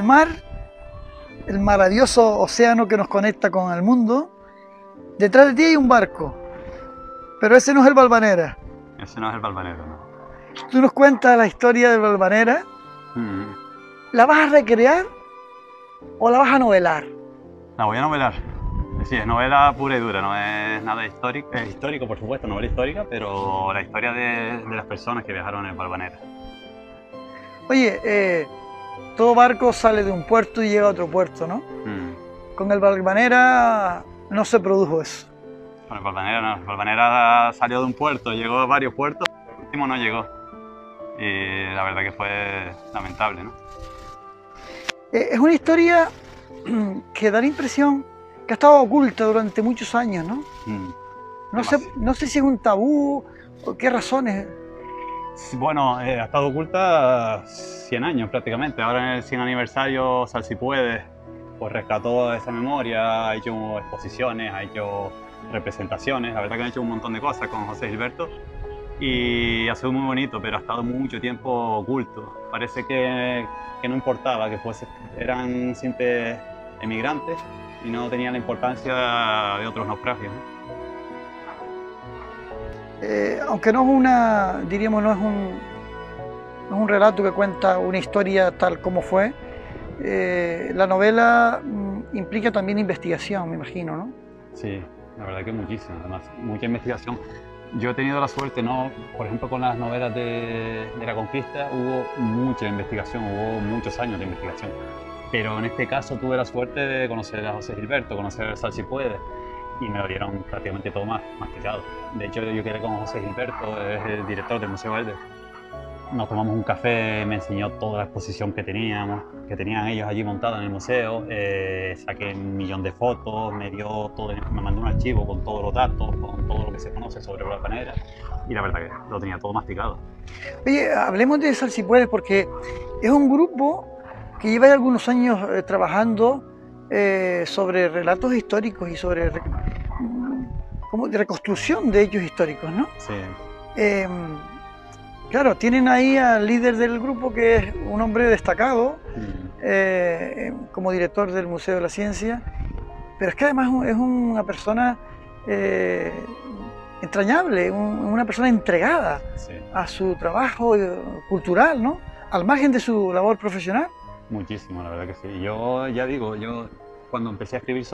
mar, el maravilloso océano que nos conecta con el mundo. Detrás de ti hay un barco, pero ese no es el Valvanera. Ese no es el Valvanera, no. Tú nos cuentas la historia del Valvanera. ¿La vas a recrear o la vas a novelar? La voy a novelar. Sí, es novela pura y dura, no es nada histórico. Es histórico, por supuesto, novela histórica, pero la historia de las personas que viajaron en el Valvanera. Oye, todo barco sale de un puerto y llega a otro puerto, ¿no? Con el Valvanera no se produjo eso. Con el Valvanera no. El Valvanera salió de un puerto, llegó a varios puertos, pero el último no llegó. Y la verdad que fue lamentable, ¿no? Es una historia que da la impresión que ha estado oculta durante muchos años, ¿no? No sé si es un tabú o qué razones. Bueno, ha estado oculta 100 años prácticamente. Ahora en el 100 aniversario, Sal Si Puedes, pues rescató esa memoria, ha hecho exposiciones, ha hecho representaciones. La verdad que han hecho un montón de cosas con José Gilberto y ha sido muy bonito, pero ha estado mucho tiempo oculto. Parece que no importaba, que eran simples emigrantes y no tenían la importancia de otros naufragios, ¿no? Aunque no es una, diríamos, no es un relato que cuenta una historia tal como fue, la novela implica también investigación, me imagino, ¿no? Sí, la verdad que muchísima, además, mucha investigación. Yo he tenido la suerte, ¿no? Por ejemplo, con las novelas de la conquista hubo mucha investigación, hubo muchos años de investigación. Pero en este caso tuve la suerte de conocer a José Gilberto, conocer a Sal Si Puede, y me lo dieron prácticamente todo masticado. De hecho, yo quedé con José Gilberto, es el director del Museo Elder. Nos tomamos un café, me enseñó toda la exposición que tenían ellos allí montada en el museo, saqué 1.000.000 de fotos, me mandó un archivo con todos los datos, con todo lo que se conoce sobre la Valvanera, y la verdad que lo tenía todo masticado. Oye, hablemos de Sal Si Puedes, porque es un grupo que lleva ya algunos años trabajando sobre relatos históricos y sobre como de reconstrucción de hechos históricos, ¿no? Sí. Claro, tienen ahí al líder del grupo, que es un hombre destacado, como director del Museo de la Ciencia, pero es que además es una persona entrañable, una persona entregada a su trabajo cultural, ¿no? Al margen de su labor profesional. Muchísimo, la verdad que sí. Yo ya digo, cuando empecé a escribir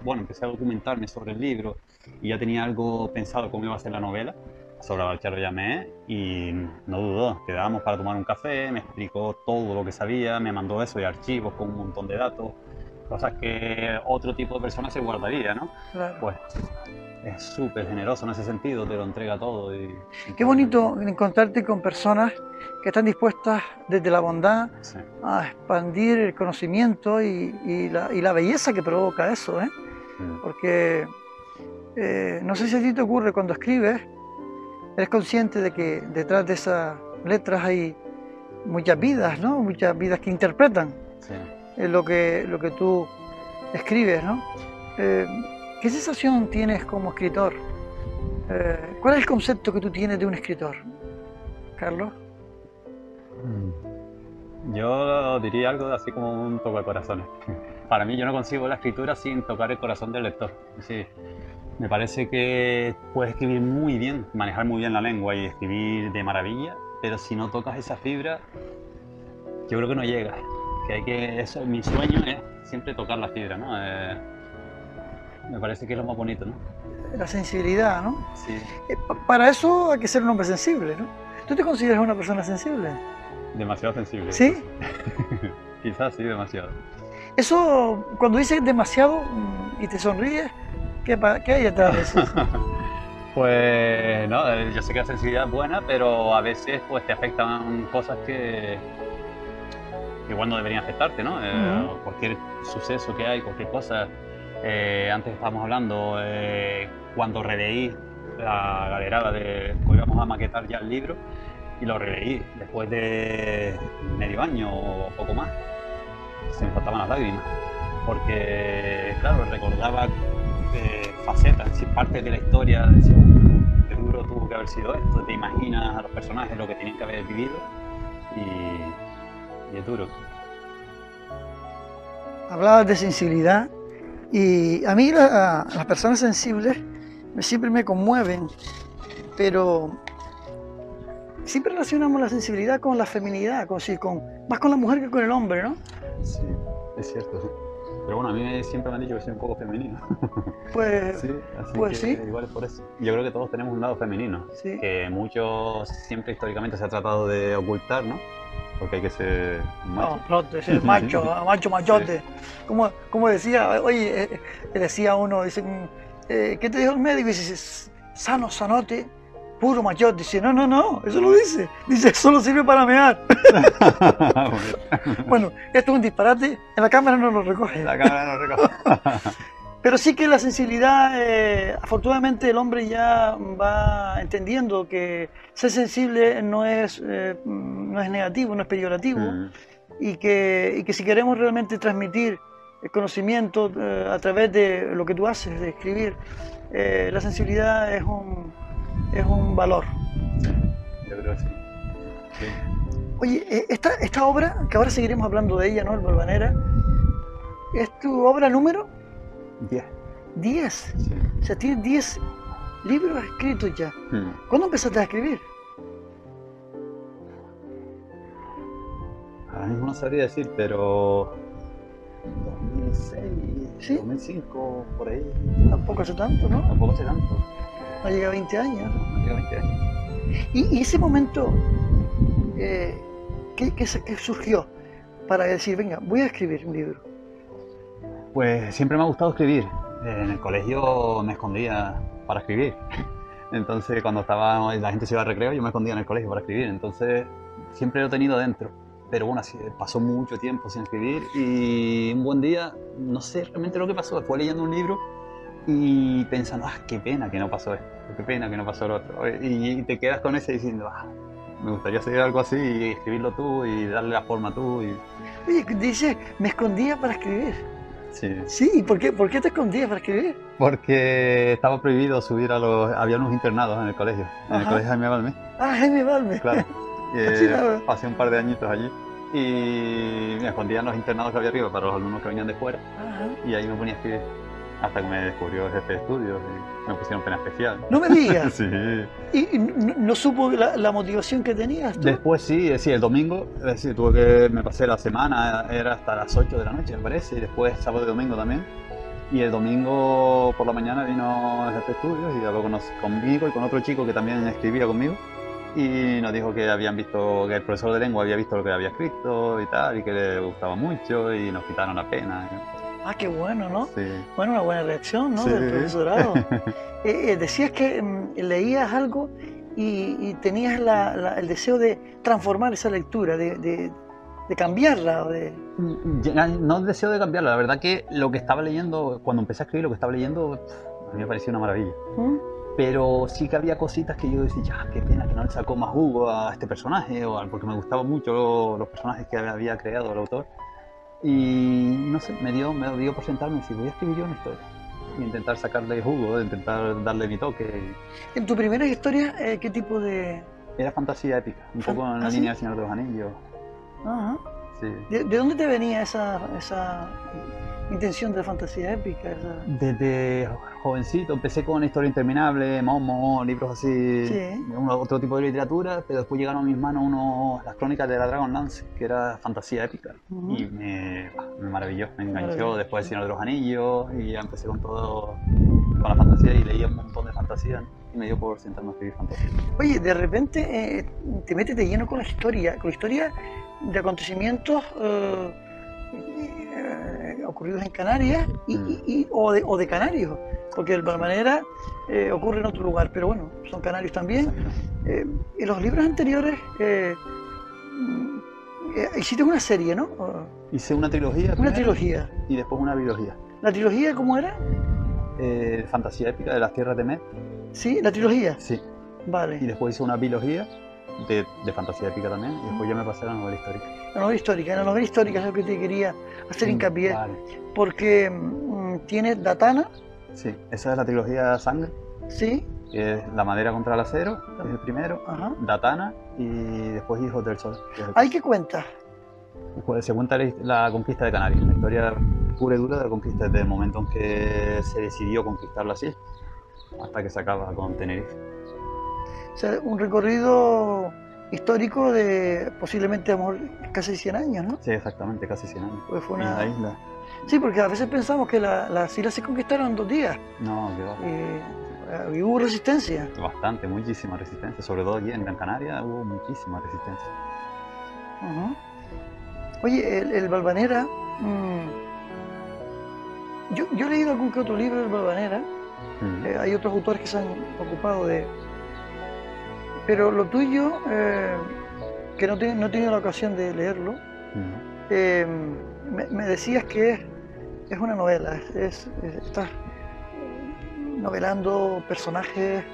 empecé a documentarme sobre el libro y ya tenía algo pensado cómo iba a ser la novela, sobre Baltar lo llamé y no dudó, quedábamos para tomar un café, me explicó todo lo que sabía, me mandó eso de archivos con un montón de datos, cosas que otro tipo de persona se guardaría, ¿no? Claro. Pues es súper generoso en ese sentido, te lo entrega todo. Qué bonito encontrarte con personas que están dispuestas desde la bondad a expandir el conocimiento y la belleza que provoca eso, ¿eh? Porque no sé si a ti te ocurre cuando escribes, eres consciente de que detrás de esas letras hay muchas vidas, ¿no? Muchas vidas que interpretan lo que tú escribes, ¿no? ¿Qué sensación tienes como escritor? ¿Cuál es el concepto que tú tienes de un escritor, Carlos? Yo diría algo así como un tocacorazones. Para mí, yo no consigo la escritura sin tocar el corazón del lector. Sí, me parece que puedes escribir muy bien, manejar muy bien la lengua y escribir de maravilla, pero si no tocas esa fibra, yo creo que no llegas. Eso, mi sueño es siempre tocar la fibra, ¿no? Me parece que es lo más bonito, ¿no? La sensibilidad, ¿no? Sí. Para eso hay que ser un hombre sensible, ¿no? ¿Tú te consideras una persona sensible? Demasiado sensible. ¿Sí? Quizás sí, demasiado. Eso, cuando dices demasiado y te sonríes, ¿qué hay detrás de eso? Pues no, yo sé que la sensibilidad es buena, pero a veces pues te afectan cosas que igual no deberían afectarte, ¿no? Cualquier suceso que hay, cualquier cosa. Antes estábamos hablando, cuando releí la galerada que íbamos a maquetar ya el libro, y lo releí después de medio año o poco más, se me faltaban las lágrimas, porque claro, recordaba facetas, partes de la historia, decía, qué duro tuvo que haber sido esto, te imaginas a los personajes lo que tienen que haber vivido y es duro. hablabas de sensibilidad y a mí las personas sensibles siempre me conmueven, pero siempre relacionamos la sensibilidad con la feminidad, más con la mujer que con el hombre, ¿no? Sí, es cierto, sí. Pero bueno, a mí siempre me han dicho que soy un poco femenino. Pues sí, así pues que sí. igual es por eso. Yo creo que todos tenemos un lado femenino, Sí. que muchos siempre históricamente se ha tratado de ocultar, ¿no? Porque hay que ser macho. No, ser macho, machote. Sí. Como decía, oye, decía uno, dice, ¿qué te dijo el médico? Y dice, sano, sanote, puro machote. Dice, no, eso lo dice. Dice, solo sirve para mear. Bueno, esto es un disparate, en la cámara no lo recoge. La cámara no lo recoge. Pero sí que la sensibilidad, afortunadamente el hombre ya va entendiendo que ser sensible no es negativo, no es peyorativo, y que si queremos realmente transmitir el conocimiento a través de lo que tú haces, de escribir, la sensibilidad es un valor. Sí, yo creo que sí. Sí. Oye, esta obra, que ahora seguiremos hablando de ella, ¿no? El Valvanera, ¿es tu obra número? 10. 10. Sí. O sea, tienes 10 libros escritos ya. ¿Cuándo empezaste a escribir? Ahora mismo no sabría decir, pero 2006, ¿Sí? 2005, por ahí. Tampoco hace tanto, ¿no? Tampoco hace tanto. No llega a 20 años. No llega a 20 años. ¿Y ese momento, qué surgió para decir, venga, voy a escribir un libro? Pues siempre me ha gustado escribir. En el colegio me escondía para escribir. Entonces cuando la gente se iba al recreo, yo me escondía en el colegio para escribir. Entonces siempre lo he tenido dentro. Pero bueno, así pasó mucho tiempo sin escribir y un buen día, no sé realmente lo que pasó, fue leyendo un libro y pensando, qué pena que no pasó esto, qué pena que no pasó lo otro. Y te quedas con ese diciendo, me gustaría hacer algo así y escribirlo tú y darle la forma tú. Oye, dice, me escondía para escribir. Sí. Sí, ¿por qué te escondías para escribir? Porque estaba prohibido subir había unos internados en el colegio, en el colegio Jaime Balmes. Jaime Balmes. Claro. Pasé un par de añitos allí y me escondía en los internados que había arriba para los alumnos que venían de fuera. Y ahí me ponía a escribir hasta que me descubrió el jefe de estudios y me pusieron pena especial. ¡No me digas! Sí. ¿Y no supo la motivación que tenías tú? Después sí, el domingo, me pasé la semana, era hasta las 8 de la noche me parece, y después sábado y domingo también. Y el domingo por la mañana vino el jefe de estudios y habló conmigo y con otro chico que también escribía conmigo. Y nos dijo que habían visto, que el profesor de lengua había visto lo que había escrito y tal, y que le gustaba mucho y nos quitaron la pena. Qué bueno, ¿no? Sí. Bueno, una buena reacción, ¿no? Sí. Del profesorado. Decías que leías algo y tenías el deseo de transformar esa lectura, de cambiarla. No el deseo de cambiarla, la verdad que lo que estaba leyendo, cuando empecé a escribir lo que estaba leyendo, a mí me pareció una maravilla. Pero sí que había cositas que yo decía, qué pena que no le sacó más jugo a este personaje, porque me gustaban mucho los personajes que había creado el autor. Y no sé, me dio por sentarme y decir, voy a escribir yo una historia. Y intentar sacarle jugo, intentar darle mi toque. ¿En tu primera historia qué tipo de...? Era fantasía épica, un poco en la línea del Señor de los Anillos. Ajá. Sí. ¿De dónde te venía esa intención de fantasía épica? Desde jovencito empecé con Historia Interminable, Momo, libros así, otro tipo de literatura, pero después llegaron a mis manos las crónicas de la Dragonlance, que era fantasía épica, y me maravilló, me enganchó. Después el Señor de los Anillos, y ya empecé con todo, con la fantasía, y leía un montón de fantasía, y me dio por sentarme a escribir fantasía. Oye, de repente te metes de lleno con la historia de acontecimientos ocurridos en Canarias o de canarios, porque el Valvanera ocurre en otro lugar, pero bueno, son canarios también. En los libros anteriores hiciste una serie, ¿no? Hice una trilogía. Una trilogía. Y después una biología. ¿La trilogía cómo era? Fantasía épica de las tierras de Med. ¿Sí? ¿La trilogía? Sí. Vale. Y después hice una biología de fantasía épica también, y después ya me pasé a la novela histórica. La novela histórica es lo que te quería hacer hincapié, vale. Porque tiene Datana. Sí, esa es la trilogía Sangre. Sí. Que es La madera contra el acero, que es el primero. Datana y después Hijos del Sol. ¿Hay qué cuentas? Pues se cuenta la conquista de Canarias, la historia pura y dura de la conquista, desde el momento en que se decidió conquistarla así, hasta que se acaba con Tenerife. O sea, un recorrido histórico de posiblemente, amor, casi 100 años, ¿no? Sí, exactamente, casi 100 años. Pues fue En una... la isla. Sí, porque a veces pensamos que las islas se conquistaron en 2 días. No, que va. Y hubo resistencia. Bastante, muchísima resistencia, sobre todo aquí en Gran Canaria hubo muchísima resistencia. Oye, el Valvanera, yo he leído algún que otro libro del Valvanera, hay otros autores que se han ocupado de... Pero lo tuyo, que no he tenido la ocasión de leerlo, me decías que es una novela, estás novelando personajes,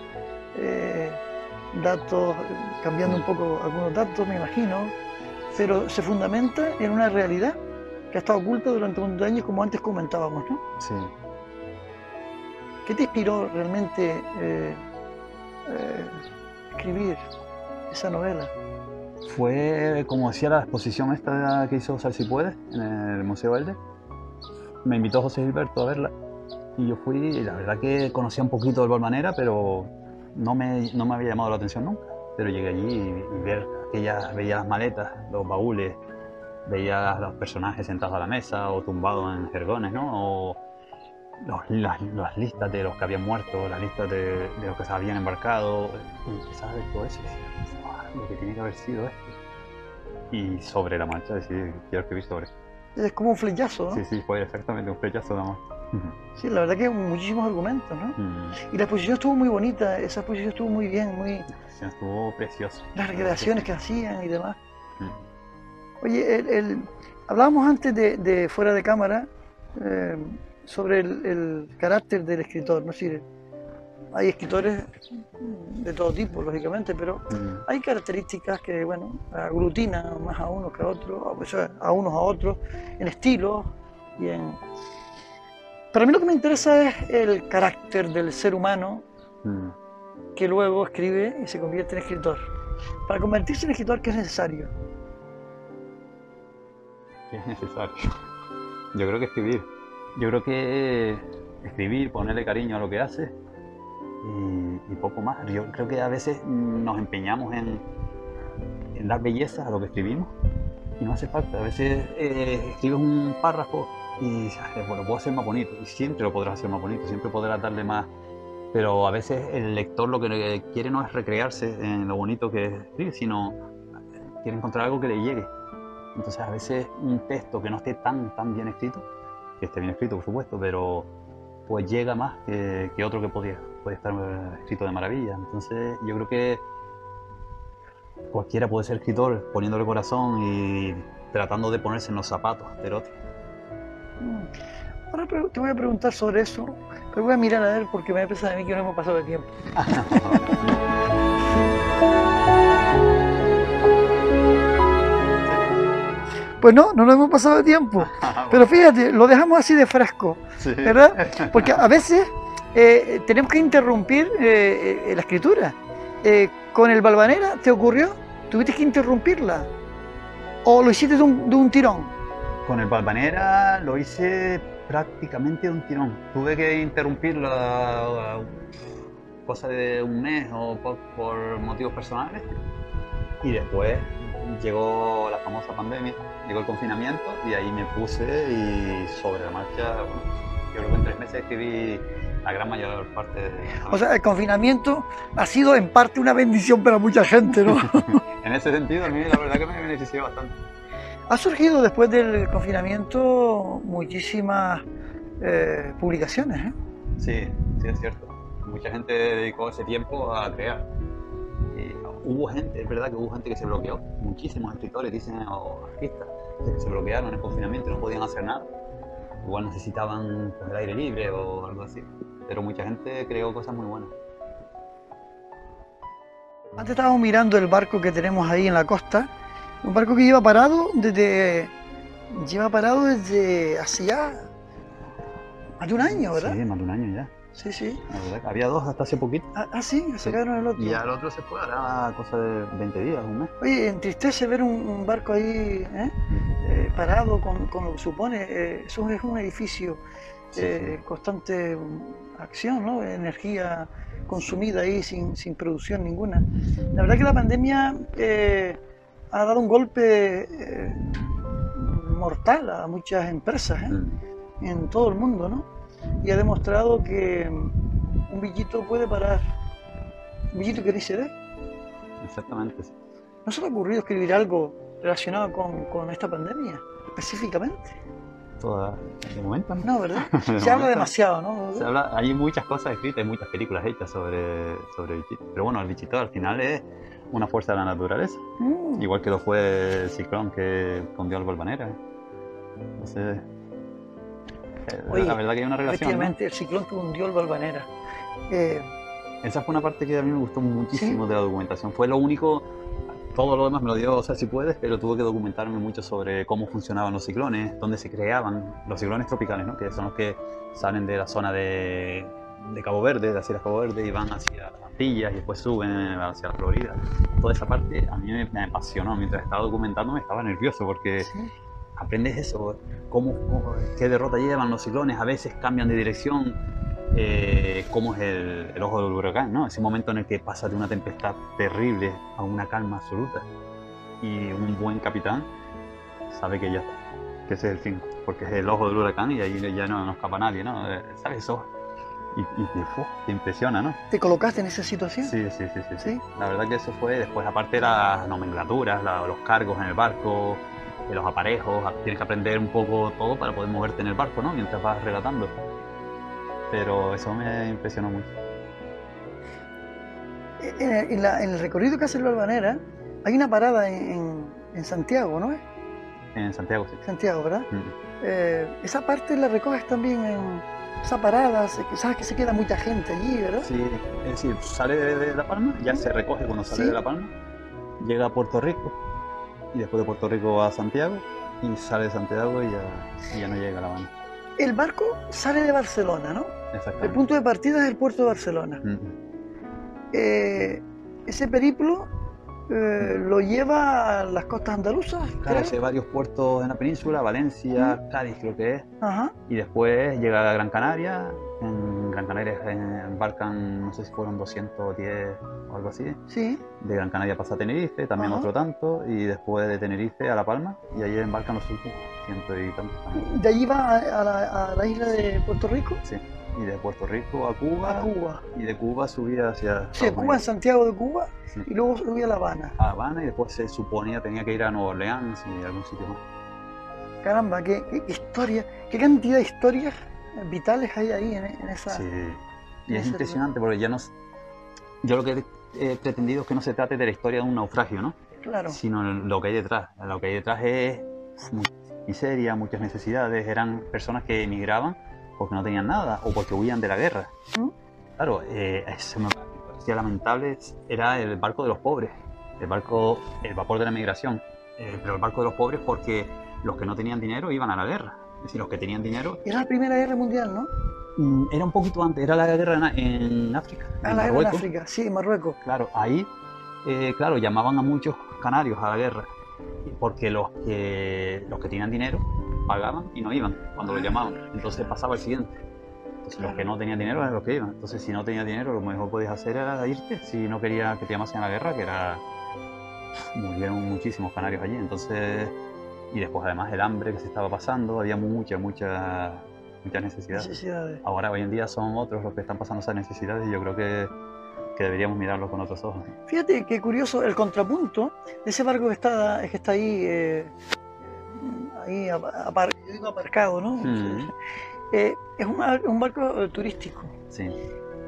datos, cambiando un poco algunos datos, me imagino, pero se fundamenta en una realidad que ha estado oculta durante un montón de años, como antes comentábamos, ¿no? Sí. ¿Qué te inspiró realmente escribir esa novela? Fue, como decía, la exposición esta que hizo Sal si puedes en el Museo Verde. Me invitó José Gilberto a verla y yo fui, y la verdad que conocía un poquito del Valvanera, pero no me había llamado la atención nunca. Pero llegué allí y veía las maletas, los baúles, veía los personajes sentados a la mesa o tumbados en jergones, ¿no? O las listas de los que habían muerto, las listas de los que se habían embarcado, y empezaba a ver todo eso y decía, lo que tiene que haber sido esto. Y sobre la marcha decidí, quiero escribir sobre esto. Es como un flechazo, ¿no? Sí, fue exactamente un flechazo de amor. Sí, la verdad que muchísimos argumentos, ¿no? Y la exposición estuvo muy bonita, esa exposición estuvo muy bien, La exposición estuvo preciosa. Las recreaciones que hacían y demás. Oye, hablábamos antes de fuera de cámara sobre el carácter del escritor, ¿no? Es decir, hay escritores de todo tipo, lógicamente, pero hay características que, bueno, aglutinan más a unos que a otros, o sea, a unos a otros, en estilos y en... Para mí lo que me interesa es el carácter del ser humano que luego escribe y se convierte en escritor. Para convertirse en escritor, ¿qué es necesario? ¿Qué es necesario? Yo creo que escribir. Yo creo que escribir, ponerle cariño a lo que hace y poco más. Yo creo que a veces nos empeñamos en dar belleza a lo que escribimos y no hace falta. A veces escribes un párrafo y dices, bueno, puedo hacer más bonito, y siempre lo podrás hacer más bonito, siempre podrás darle más, pero a veces el lector lo que quiere no es recrearse en lo bonito que escribe, sino quiere encontrar algo que le llegue. Entonces a veces un texto que no esté tan bien escrito, que esté bien escrito por supuesto, pero pues llega más que otro que puede estar escrito de maravilla. Entonces yo creo que cualquiera puede ser escritor poniéndole corazón y tratando de ponerse en los zapatos del otro. Ahora te voy a preguntar sobre eso, pero voy a mirar a ver porque me parece a mí que no hemos pasado de tiempo. Pues no nos hemos pasado de tiempo, pero fíjate, lo dejamos así de fresco, ¿verdad? Porque a veces tenemos que interrumpir la escritura. ¿Con el Valvanera te ocurrió? ¿Tuviste que interrumpirla? ¿O lo hiciste de un tirón? Con el Valvanera lo hice prácticamente de un tirón. Tuve que interrumpirla cosa de un mes o por motivos personales. Y después llegó la famosa pandemia, llegó el confinamiento y ahí me puse y sobre la marcha, bueno, yo creo que en 3 meses escribí la gran mayor parte de... O sea, el confinamiento ha sido en parte una bendición para mucha gente, ¿no? En ese sentido, a mí la verdad que me benefició bastante. Ha surgido después del confinamiento muchísimas publicaciones, ¿eh? Sí, es cierto. Mucha gente dedicó ese tiempo a crear. Hubo gente, es verdad que hubo gente que se bloqueó. Muchísimos escritores, dicen, o artistas, que se bloquearon en el confinamiento y no podían hacer nada. Igual necesitaban pues, el aire libre o algo así. Pero mucha gente creó cosas muy buenas. Antes estábamos mirando el barco que tenemos ahí en la costa. Un barco que lleva parado desde hace ya más de un año, ¿verdad? Sí, más de un año ya. Sí. La verdad que había 2 hasta hace poquito. Sí, sacaron el otro. Y ya el otro se fue, hará cosa de 20 días, un mes. Oye, entristece ver un barco ahí, parado con lo que supone. Eso es un edificio constante acción, ¿no? Energía consumida ahí sin producción ninguna. La verdad que la pandemia ha dado un golpe mortal a muchas empresas en todo el mundo, ¿no? Y ha demostrado que un bichito puede parar, un bichito que ni se ve. Exactamente. ¿No se te ha ocurrido escribir algo relacionado con esta pandemia, específicamente? De momento no, ¿verdad? Se habla demasiado, ¿no? Hay muchas cosas escritas, hay muchas películas hechas sobre el bichito. Pero bueno, el bichito al final es una fuerza de la naturaleza. Igual que lo fue el ciclón que hundió al Valvanera. Entonces, oye, la verdad que hay una relación, efectivamente, ¿no? El ciclón que hundió el Valvanera. Esa fue una parte que a mí me gustó muchísimo de la documentación. Fue lo único. Todo lo demás me lo dio César Si Puedes, pero tuve que documentarme mucho sobre cómo funcionaban los ciclones, dónde se creaban los ciclones tropicales, ¿no? Que son los que salen de la zona de Cabo Verde, de las Islas Cabo Verde, y van hacia las Antillas y después suben hacia la Florida. Toda esa parte a mí me apasionó. Mientras estaba documentándome estaba nervioso porque aprendes eso, qué derrota llevan los ciclones, a veces cambian de dirección. Cómo es el ojo del huracán, ¿no? Ese momento en el que pasa de una tempestad terrible a una calma absoluta, y un buen capitán sabe que ya está, que ese es el fin, porque es el ojo del huracán y ahí ya no escapa nadie, ¿no? ¿Sabes eso? Y te impresiona, ¿no? ¿Te colocaste en esa situación? Sí. La verdad que eso fue después, aparte de las nomenclaturas, los cargos en el barco, los aparejos, tienes que aprender un poco todo para poder moverte en el barco, ¿no? Mientras vas relatando. Pero eso me impresionó mucho. En el recorrido que hace el Valvanera hay una parada en Santiago, ¿no? En Santiago, sí. Santiago, ¿verdad? Esa parte la recoges también en esa parada, sabes que se queda mucha gente allí, ¿verdad? Sí, es decir, sale de La Palma, ya se recoge cuando sale de La Palma, llega a Puerto Rico y después de Puerto Rico va a Santiago y sale de Santiago y ya no llega a La Habana. El barco sale de Barcelona, ¿no? Exactamente. El punto de partida es el puerto de Barcelona. Ese periplo lo lleva a las costas andaluzas. Claro, hace varios puertos en la península, Valencia, Cádiz creo que es. Y después llega a Gran Canaria. En Gran Canaria embarcan, no sé si fueron 210 o algo así. Sí. De Gran Canaria pasa a Tenerife, también otro tanto. Y después de Tenerife a La Palma. Y ahí embarcan los últimos, 100 y tantos también. ¿De allí va a la isla de Puerto Rico? Sí. Y de Puerto Rico a Cuba. Y de Cuba subía hacia... Sí, Cuba, en Santiago de Cuba. Sí. Y luego subía a La Habana. A La Habana, y después se suponía tenía que ir a Nueva Orleans y algún sitio más. Caramba, qué historia, qué cantidad de historias vitales hay ahí en esa... Sí, y es impresionante porque ya no... Yo lo que he pretendido es que no se trate de la historia de un naufragio, ¿no? Claro. Sino lo que hay detrás. Lo que hay detrás es mucha miseria, muchas necesidades. Eran personas que emigraban porque no tenían nada o porque huían de la guerra. Claro, eso me parecía lamentable. Era el barco de los pobres, el vapor de la emigración. Pero el barco de los pobres porque los que no tenían dinero iban a la guerra. Es decir, los que tenían dinero... Era la Primera Guerra Mundial, ¿no? Era un poquito antes, era la guerra en África. La guerra en África, sí, en Marruecos. Claro, ahí, claro, llamaban a muchos canarios a la guerra, porque los que tenían dinero pagaban y no iban cuando los llamaban. Entonces pasaba el siguiente. Entonces, los que no tenían dinero eran los que iban. Entonces, si no tenías dinero, lo mejor podías hacer era irte. Si no querías que te llamasen a la guerra, que era... Murieron muchísimos canarios allí. Entonces... Y después, además, el hambre que se estaba pasando, había muchas necesidades. Ahora, hoy en día, son otros los que están pasando esas necesidades y yo creo que deberíamos mirarlos con otros ojos. Fíjate qué curioso el contrapunto de ese barco que está ahí, aparcado, ¿no? Es un barco turístico. Sí.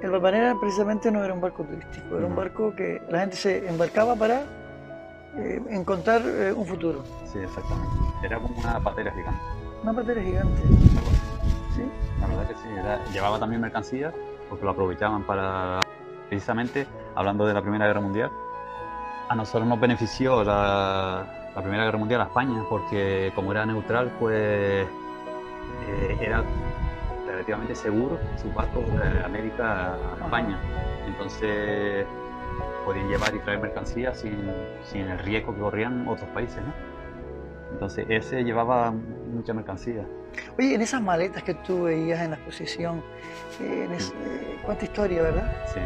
El Valvanera precisamente no era un barco turístico, era un barco que la gente se embarcaba para encontrar un futuro. Sí, exactamente. Era como una patera gigante. Una patera gigante. Sí. La verdad que sí. Llevaba también mercancía porque lo aprovechaban para, precisamente, hablando de la Primera Guerra Mundial, a nosotros nos benefició la Primera Guerra Mundial a España porque como era neutral, pues era relativamente seguro su barco de América a España. Entonces podían llevar y traer mercancías sin el riesgo que corrían otros países, ¿no? Entonces ese llevaba mucha mercancía. Oye, en esas maletas que tú veías en la exposición, cuánta historia, ¿verdad? Sí,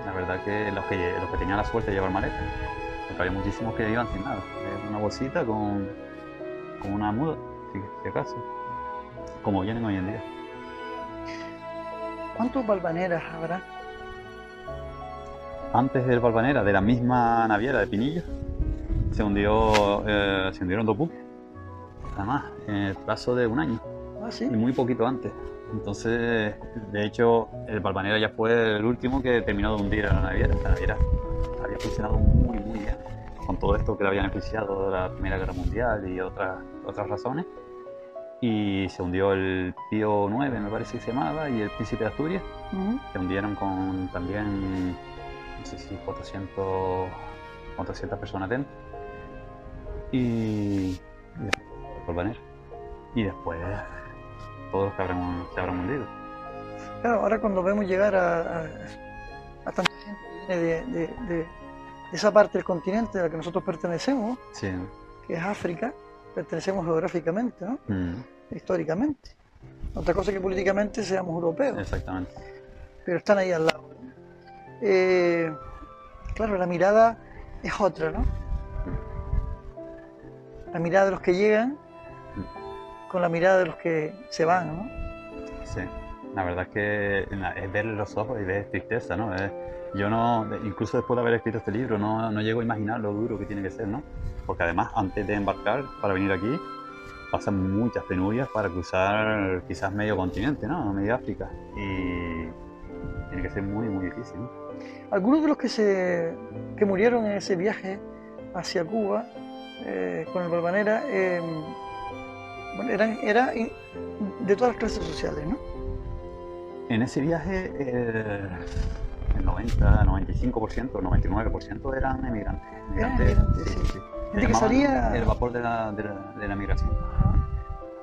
la verdad que los que tenían la suerte de llevar maletas, porque había muchísimos que iban sin nada. Una bolsita con una muda, si acaso, como vienen hoy en día. ¿Cuántos Valvaneras habrá? Antes del Valvanera, de la misma naviera de Pinillos, se hundieron 2 buques, además, en el plazo de un año. Ah, sí. Y muy poquito antes. Entonces, de hecho, el Valvanera ya fue el último que terminó de hundir a la naviera. La naviera había funcionado muy bien, con todo esto que le habían beneficiado de la Primera Guerra Mundial y otras razones. Y se hundió el Pío IX, me parece que se llamaba, y el Príncipe de Asturias. Se hundieron con también, no sé si 400 personas dentro. Y el Valvanera. Y después todos los que se habrán hundido. Claro, ahora cuando vemos llegar a tanta gente que viene de esa parte del continente a la que nosotros pertenecemos, Sí. que es África, pertenecemos geográficamente, ¿no? Históricamente. Otra cosa que políticamente seamos europeos. Exactamente. Pero están ahí al lado. Claro, la mirada es otra, ¿no? La mirada de los que llegan con la mirada de los que se van, ¿no? Sí, la verdad es que es ver los ojos y ver tristeza, ¿no? Yo no, incluso después de haber escrito este libro, no llego a imaginar lo duro que tiene que ser, ¿no? Porque además, antes de embarcar para venir aquí, pasan muchas penurias para cruzar quizás medio continente, ¿no? Medio África. Y tiene que ser muy difícil, ¿no? Algunos de los que murieron en ese viaje hacia Cuba con el Valvanera, bueno, eran de todas las clases sociales, ¿no? En ese viaje, el 90, 95%, 99% eran emigrantes. Sí. Gente que salía... El vapor de la migración.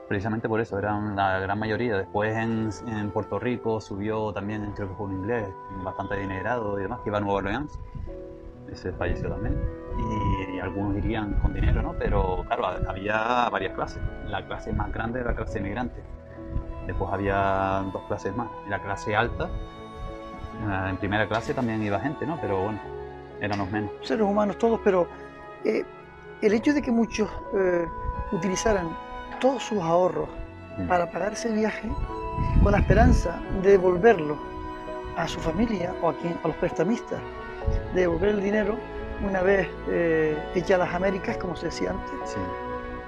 Precisamente por eso, eran la gran mayoría. Después en Puerto Rico subió también, creo que fue un inglés, bastante adinerado y demás, que iba a Nueva Orleans. Ese falleció también. Y algunos irían con dinero, ¿no? Pero claro, había varias clases. La clase más grande era la clase emigrante. Después había 2 clases más. La clase alta, en primera clase también iba gente, ¿no? Pero bueno, éramos menos. Seres humanos todos, pero el hecho de que muchos utilizaran todos sus ahorros para pagar ese viaje, con la esperanza de devolverlo a su familia o a los prestamistas, de devolver el dinero una vez hechas las Américas, como se decía antes. Sí.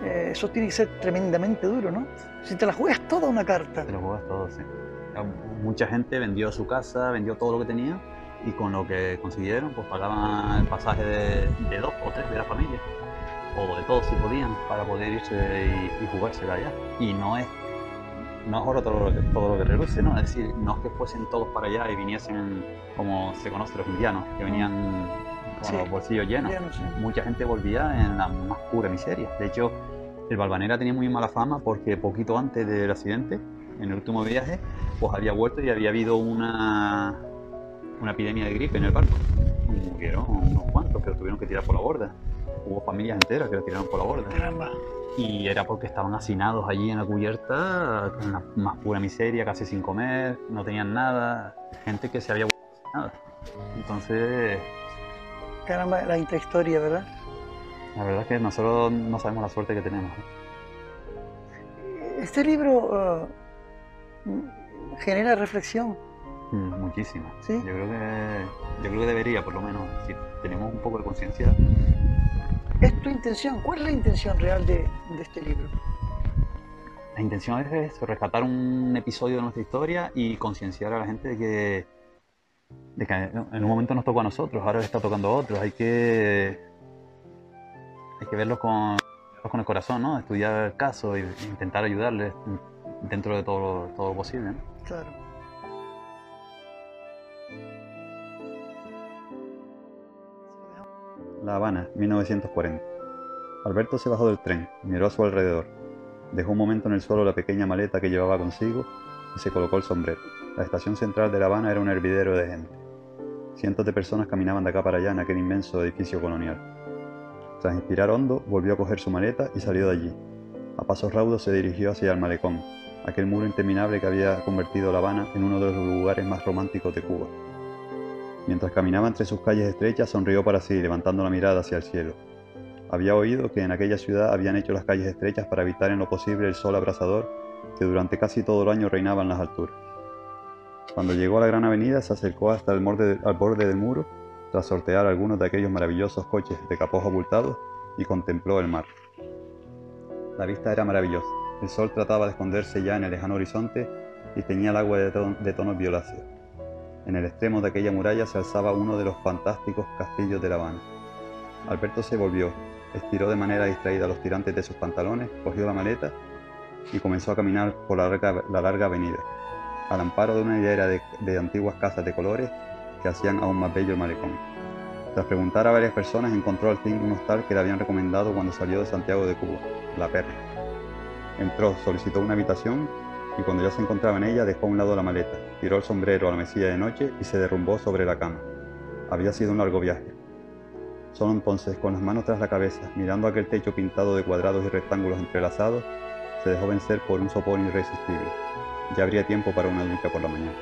Eso tiene que ser tremendamente duro, ¿no? Si te la juegas toda una carta. Te lo juegas todo, sí. Mucha gente vendió su casa, vendió todo lo que tenía y con lo que consiguieron pues pagaban el pasaje de 2 o 3 de la familia o de todos si podían para poder irse y jugársela allá. Y no es oro todo lo que reluce, ¿no? Es decir, no es que fuesen todos para allá y viniesen como se conoce los indianos, que venían con los bolsillos llenos. Sí. Mucha gente volvía en la más pura miseria. De hecho, el Valvanera tenía muy mala fama porque poquito antes del accidente, en el último viaje, pues había vuelto y había habido una epidemia de gripe en el barco. Y murieron unos cuantos que lo tuvieron que tirar por la borda. Hubo familias enteras que lo tiraron por la borda. Caramba. Y era porque estaban hacinados allí en la cubierta, con la más pura miseria, casi sin comer, no tenían nada. Gente que se había vuelto sin nada. Entonces... Caramba, la intrahistoria, ¿verdad? La verdad es que nosotros no sabemos la suerte que tenemos. Este libro genera reflexión. Muchísima. ¿Sí? Yo creo que debería, por lo menos, si tenemos un poco de conciencia. ¿Es tu intención? ¿Cuál es la intención real de este libro? La intención es eso, rescatar un episodio de nuestra historia y concienciar a la gente de que en un momento nos tocó a nosotros, ahora le está tocando a otros. Hay que verlos con el corazón, ¿no? Estudiar el caso e intentar ayudarles dentro de todo lo posible, ¿no? Claro. La Habana, 1940. Alberto se bajó del tren, miró a su alrededor, dejó un momento en el suelo la pequeña maleta que llevaba consigo y se colocó el sombrero. La estación central de La Habana era un hervidero de gente. Cientos de personas caminaban de acá para allá en aquel inmenso edificio colonial. Tras inspirar hondo, volvió a coger su maleta y salió de allí. A pasos raudos se dirigió hacia el malecón, aquel muro interminable que había convertido La Habana en uno de los lugares más románticos de Cuba. Mientras caminaba entre sus calles estrechas, sonrió para sí, levantando la mirada hacia el cielo. Había oído que en aquella ciudad habían hecho las calles estrechas para evitar en lo posible el sol abrasador que durante casi todo el año reinaba en las alturas. Cuando llegó a la gran avenida, se acercó hasta al borde del muro, tras sortear algunos de aquellos maravillosos coches de capós abultados, y contempló el mar. La vista era maravillosa. El sol trataba de esconderse ya en el lejano horizonte y teñía el agua de tonos violáceos. En el extremo de aquella muralla se alzaba uno de los fantásticos castillos de La Habana. Alberto se volvió, estiró de manera distraída los tirantes de sus pantalones, cogió la maleta y comenzó a caminar por la larga avenida, al amparo de una hilera de antiguas casas de colores que hacían aún más bello el malecón. Tras preguntar a varias personas, encontró al fin un hostal que le habían recomendado cuando salió de Santiago de Cuba, La Perla. Entró, solicitó una habitación y cuando ya se encontraba en ella dejó a un lado la maleta, tiró el sombrero a la mesilla de noche y se derrumbó sobre la cama. Había sido un largo viaje. Solo entonces, con las manos tras la cabeza, mirando aquel techo pintado de cuadrados y rectángulos entrelazados, se dejó vencer por un sopor irresistible. Ya habría tiempo para una ducha por la mañana.